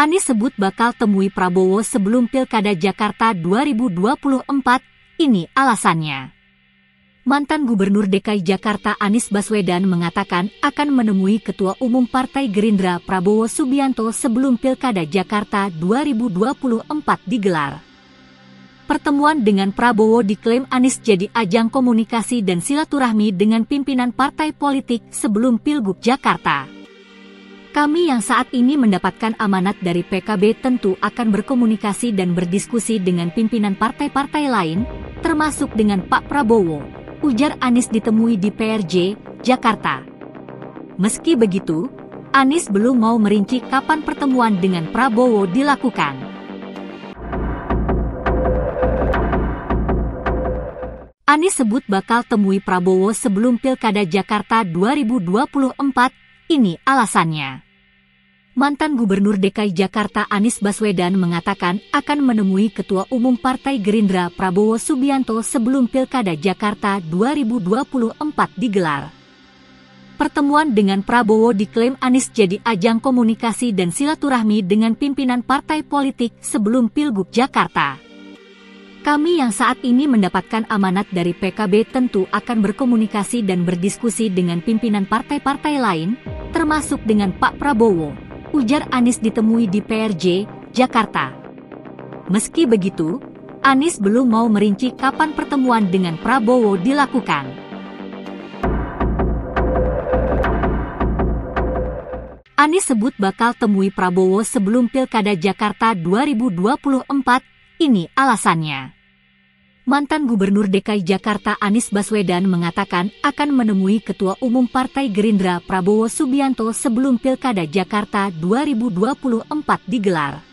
Anies sebut bakal temui Prabowo sebelum Pilkada Jakarta 2024, ini alasannya. Mantan Gubernur DKI Jakarta Anies Baswedan mengatakan akan menemui Ketua Umum Partai Gerindra Prabowo Subianto sebelum Pilkada Jakarta 2024 digelar. Pertemuan dengan Prabowo diklaim Anies jadi ajang komunikasi dan silaturahmi dengan pimpinan partai politik sebelum Pilgub Jakarta. Kami yang saat ini mendapatkan amanat dari PKB tentu akan berkomunikasi dan berdiskusi dengan pimpinan partai-partai lain, termasuk dengan Pak Prabowo, ujar Anies ditemui di PRJ, Jakarta. Meski begitu, Anies belum mau merinci kapan pertemuan dengan Prabowo dilakukan. Anies sebut bakal temui Prabowo sebelum Pilkada Jakarta 2024, ini alasannya. Mantan Gubernur DKI Jakarta Anies Baswedan mengatakan akan menemui Ketua Umum Partai Gerindra Prabowo Subianto sebelum Pilkada Jakarta 2024 digelar. Pertemuan dengan Prabowo diklaim Anies jadi ajang komunikasi dan silaturahmi dengan pimpinan partai politik sebelum Pilgub Jakarta. Kami yang saat ini mendapatkan amanat dari PKB tentu akan berkomunikasi dan berdiskusi dengan pimpinan partai-partai lain, termasuk dengan Pak Prabowo, ujar Anies ditemui di PRJ, Jakarta. Meski begitu, Anies belum mau merinci kapan pertemuan dengan Prabowo dilakukan. Anies sebut bakal temui Prabowo sebelum Pilkada Jakarta 2024, ini alasannya. Mantan Gubernur DKI Jakarta Anies Baswedan mengatakan akan menemui Ketua Umum Partai Gerindra Prabowo Subianto sebelum Pilkada Jakarta 2024 digelar.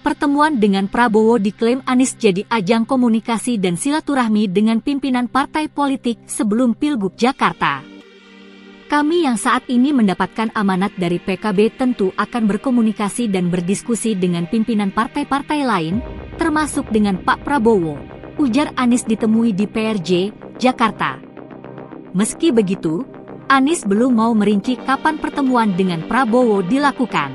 Pertemuan dengan Prabowo diklaim Anies jadi ajang komunikasi dan silaturahmi dengan pimpinan partai politik sebelum Pilgub Jakarta. Kami yang saat ini mendapatkan amanat dari PKB tentu akan berkomunikasi dan berdiskusi dengan pimpinan partai-partai lain, termasuk dengan Pak Prabowo, ujar Anies ditemui di PRJ, Jakarta. Meski begitu, Anies belum mau merinci kapan pertemuan dengan Prabowo dilakukan.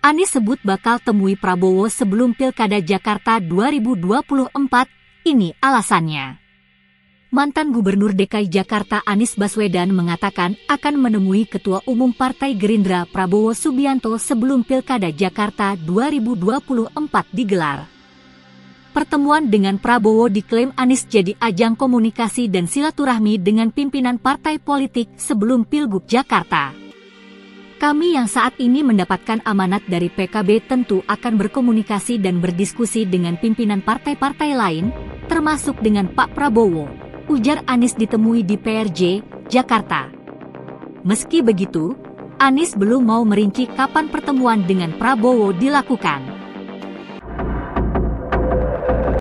Anies sebut bakal temui Prabowo sebelum Pilkada Jakarta 2024, ini alasannya. Mantan Gubernur DKI Jakarta Anies Baswedan mengatakan akan menemui Ketua Umum Partai Gerindra Prabowo Subianto sebelum Pilkada Jakarta 2024 digelar. Pertemuan dengan Prabowo diklaim Anies jadi ajang komunikasi dan silaturahmi dengan pimpinan partai politik sebelum Pilgub Jakarta. Kami yang saat ini mendapatkan amanat dari PKB tentu akan berkomunikasi dan berdiskusi dengan pimpinan partai-partai lain, termasuk dengan Pak Prabowo, ujar Anies ditemui di PRJ, Jakarta. Meski begitu, Anies belum mau merinci kapan pertemuan dengan Prabowo dilakukan.